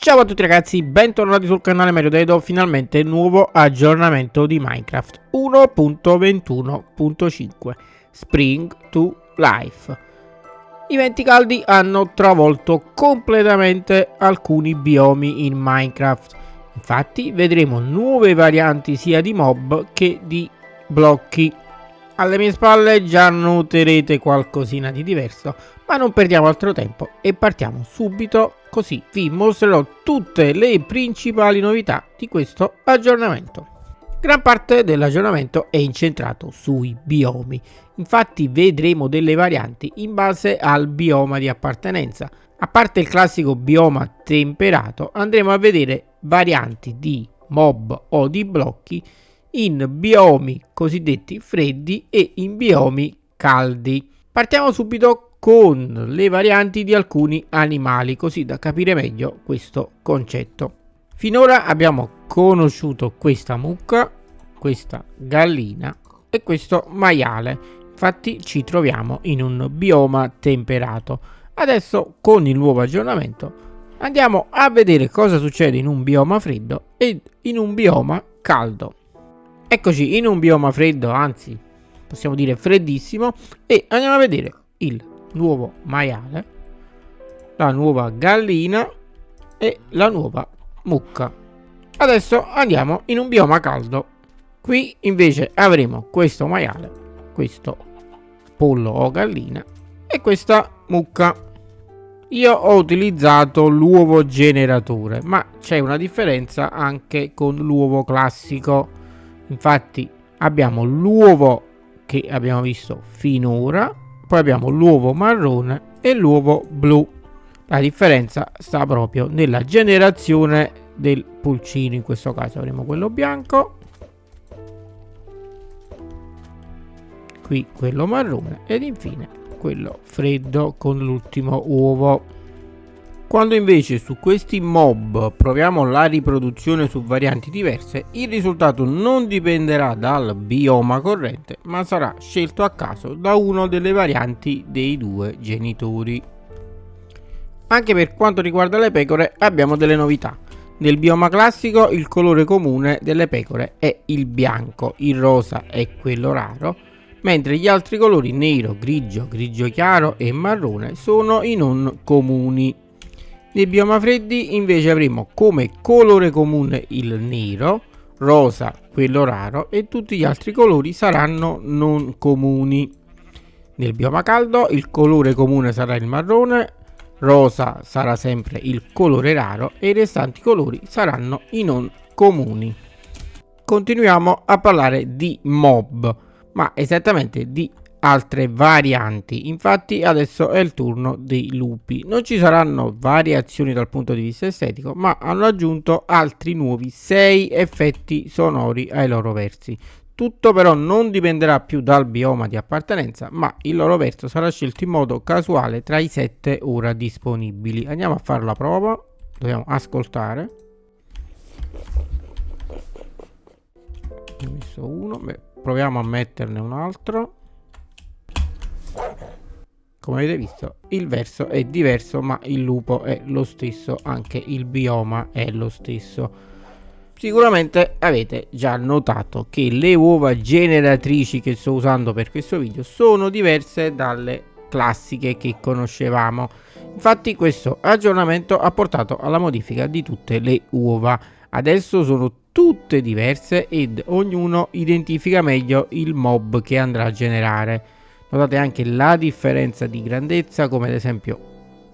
Ciao a tutti ragazzi, bentornati sul canale Mario Dedo. Finalmente nuovo aggiornamento di Minecraft 1.21.5 Spring to Life. I venti caldi hanno travolto completamente alcuni biomi in Minecraft. Infatti vedremo nuove varianti sia di mob che di blocchi. Alle mie spalle già noterete qualcosina di diverso, ma non perdiamo altro tempo e partiamo subito, così vi mostrerò tutte le principali novità di questo aggiornamento. Gran parte dell'aggiornamento è incentrato sui biomi, infatti vedremo delle varianti in base al bioma di appartenenza. A parte il classico bioma temperato, andremo a vedere varianti di mob o di blocchi in biomi cosiddetti freddi e in biomi caldi. Partiamo subito con le varianti di alcuni animali, così da capire meglio questo concetto. Finora abbiamo conosciuto questa mucca, questa gallina e questo maiale. Infatti ci troviamo in un bioma temperato. Adesso con il nuovo aggiornamento andiamo a vedere cosa succede in un bioma freddo e in un bioma caldo. Eccoci in un bioma freddo, anzi possiamo dire freddissimo, e andiamo a vedere il nuovo maiale, la nuova gallina e la nuova mucca. Adesso andiamo in un bioma caldo. Qui invece avremo questo maiale, questo pollo o gallina e questa mucca. Io ho utilizzato l'uovo generatore, ma c'è una differenza anche con l'uovo classico. Infatti abbiamo l'uovo che abbiamo visto finora, poi abbiamo l'uovo marrone e l'uovo blu. La differenza sta proprio nella generazione del pulcino. In questo caso avremo quello bianco, qui quello marrone ed infine quello freddo con l'ultimo uovo. Quando invece su questi mob proviamo la riproduzione su varianti diverse, il risultato non dipenderà dal bioma corrente, ma sarà scelto a caso da una delle varianti dei due genitori. Anche per quanto riguarda le pecore abbiamo delle novità. Nel bioma classico il colore comune delle pecore è il bianco, il rosa è quello raro, mentre gli altri colori nero, grigio, grigio chiaro e marrone sono i non comuni. Nei bioma freddi invece avremo come colore comune il nero, rosa quello raro e tutti gli altri colori saranno non comuni. Nel bioma caldo il colore comune sarà il marrone, rosa sarà sempre il colore raro e i restanti colori saranno i non comuni. Continuiamo a parlare di mob, ma esattamente di altre varianti. Infatti adesso è il turno dei lupi. Non ci saranno variazioni dal punto di vista estetico, ma hanno aggiunto altri nuovi 6 effetti sonori ai loro versi. Tutto però non dipenderà più dal bioma di appartenenza, ma il loro verso sarà scelto in modo casuale tra i 7 ora disponibili. Andiamo a fare la prova, dobbiamo ascoltare. Ho messo uno, proviamo a metterne un altro. Come avete visto il verso è diverso, ma il lupo è lo stesso, anche il bioma è lo stesso. Sicuramente avete già notato che le uova generatrici che sto usando per questo video sono diverse dalle classiche che conoscevamo. Infatti questo aggiornamento ha portato alla modifica di tutte le uova. Adesso sono tutte diverse ed ognuno identifica meglio il mob che andrà a generare. Notate anche la differenza di grandezza, come ad esempio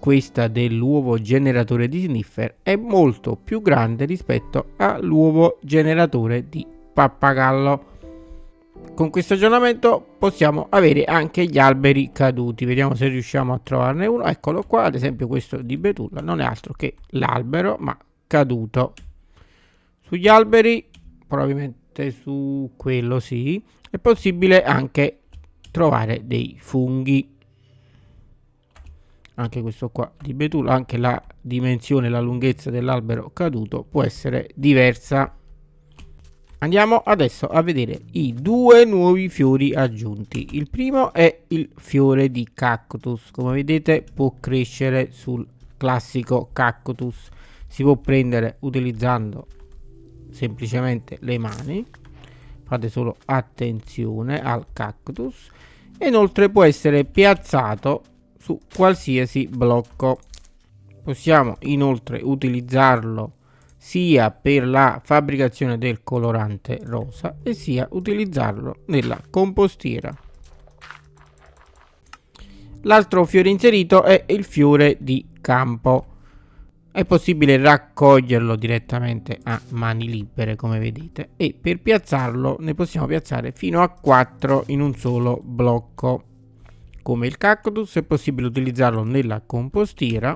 questa dell'uovo generatore di Sniffer è molto più grande rispetto all'uovo generatore di Pappagallo. Con questo aggiornamento possiamo avere anche gli alberi caduti. Vediamo se riusciamo a trovarne uno. Eccolo qua, ad esempio questo di Betulla non è altro che l'albero ma caduto. Sugli alberi, probabilmente su quello sì, è possibile anche trovare dei funghi. Anche questo qua di Betulla, anche la dimensione, la lunghezza dell'albero caduto può essere diversa. Andiamo adesso a vedere i due nuovi fiori aggiunti. Il primo è il fiore di cactus. Come vedete può crescere sul classico cactus. si può prendere utilizzando semplicemente le mani. Fate solo attenzione al cactus. E inoltre può essere piazzato su qualsiasi blocco. Possiamo inoltre utilizzarlo sia per la fabbricazione del colorante rosa e sia utilizzarlo nella compostiera. L'altro fiore inserito è il fiore di campo. È possibile raccoglierlo direttamente a mani libere, come vedete, e per piazzarlo ne possiamo piazzare fino a 4 in un solo blocco. Come il cactus è possibile utilizzarlo nella compostiera.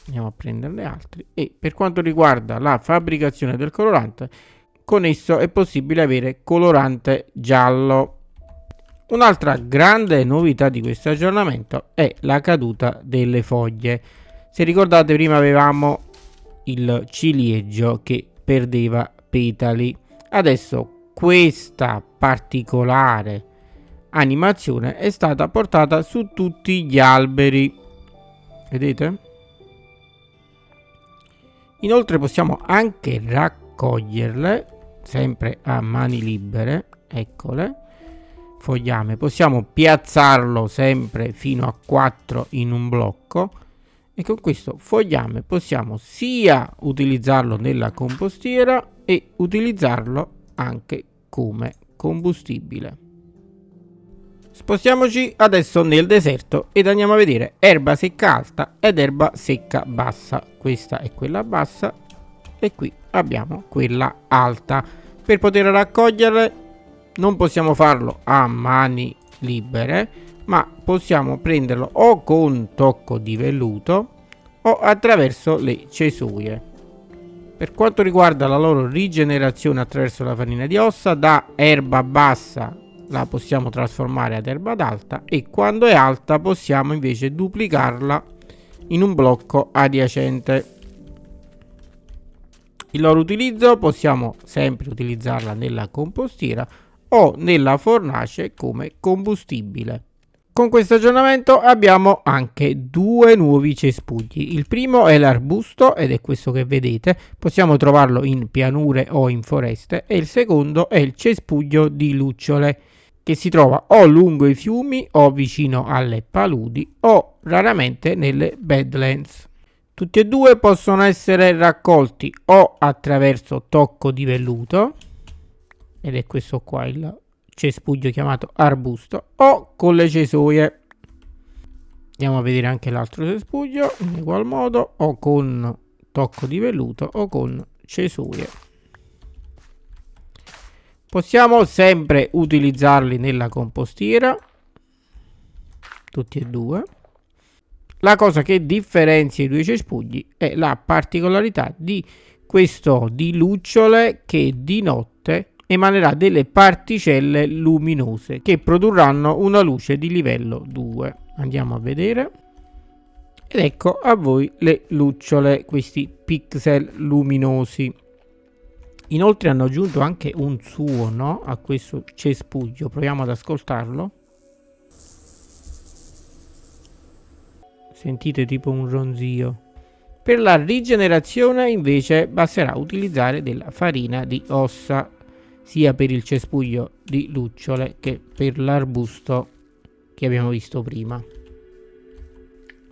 Andiamo a prenderne altri. E per quanto riguarda la fabbricazione del colorante, con esso è possibile avere colorante giallo. Un'altra grande novità di questo aggiornamento è la caduta delle foglie. Se ricordate, prima avevamo il ciliegio che perdeva petali. Adesso questa particolare animazione è stata portata su tutti gli alberi. Vedete? Inoltre possiamo anche raccoglierle, sempre a mani libere, eccole, fogliame. Possiamo piazzarlo sempre fino a 4 in un blocco e con questo fogliame possiamo sia utilizzarlo nella compostiera e utilizzarlo anche come combustibile. Spostiamoci adesso nel deserto ed andiamo a vedere erba secca alta ed erba secca bassa. Questa è quella bassa e qui abbiamo quella alta. Per poter raccoglierle non possiamo farlo a mani libere, ma possiamo prenderlo o con tocco di velluto o attraverso le cesuie. Per quanto riguarda la loro rigenerazione attraverso la farina di ossa, da erba bassa la possiamo trasformare ad erba ad alta e quando è alta possiamo invece duplicarla in un blocco adiacente. Il loro utilizzo possiamo sempre utilizzarla nella compostiera o nella fornace come combustibile. Con questo aggiornamento abbiamo anche due nuovi cespugli. Il primo è l'arbusto ed è questo che vedete, possiamo trovarlo in pianure o in foreste, e il secondo è il cespuglio di lucciole che si trova o lungo i fiumi o vicino alle paludi o raramente nelle badlands. Tutti e due possono essere raccolti o attraverso tocco di velluto, ed è questo qua il cespuglio chiamato arbusto, o con le cesoie. Andiamo a vedere anche l'altro cespuglio in ugual modo, o con tocco di velluto o con cesoie. Possiamo sempre utilizzarli nella compostiera, tutti e due. La cosa che differenzia i due cespugli è la particolarità di questo di lucciole che di notte emanerà delle particelle luminose che produrranno una luce di livello 2. Andiamo a vedere. Ed ecco a voi le lucciole, questi pixel luminosi. Inoltre hanno aggiunto anche un suono a questo cespuglio. Proviamo ad ascoltarlo. Sentite tipo un ronzio. Per la rigenerazione invece basterà utilizzare della farina di ossa, sia per il cespuglio di lucciole che per l'arbusto che abbiamo visto prima.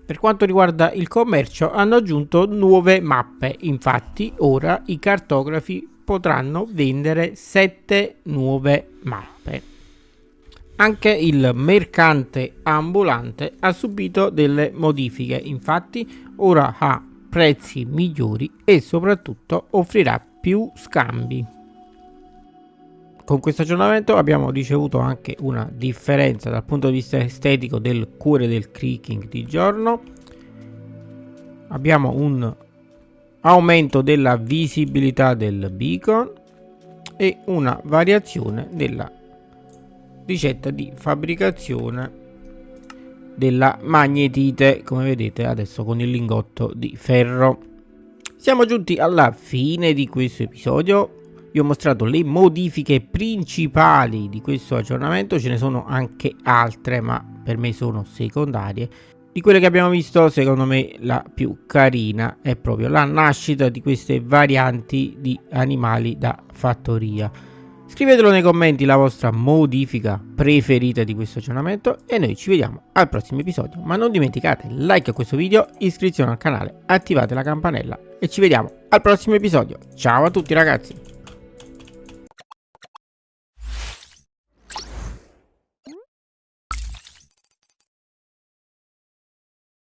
Per quanto riguarda il commercio hanno aggiunto nuove mappe, infatti ora i cartografi potranno vendere 7 nuove mappe. Anche il mercante ambulante ha subito delle modifiche, infatti ora ha prezzi migliori e soprattutto offrirà più scambi. Con questo aggiornamento abbiamo ricevuto anche una differenza dal punto di vista estetico del cuore del creeking di giorno. Abbiamo un aumento della visibilità del beacon e una variazione della ricetta di fabbricazione della magnetite, come vedete adesso con il lingotto di ferro. Siamo giunti alla fine di questo episodio. Vi ho mostrato le modifiche principali di questo aggiornamento, ce ne sono anche altre ma per me sono secondarie. di quelle che abbiamo visto, secondo me la più carina è proprio la nascita di queste varianti di animali da fattoria. Scrivetelo nei commenti la vostra modifica preferita di questo aggiornamento e noi ci vediamo al prossimo episodio. Ma non dimenticate like a questo video, iscrizione al canale, attivate la campanella e ci vediamo al prossimo episodio. Ciao a tutti ragazzi!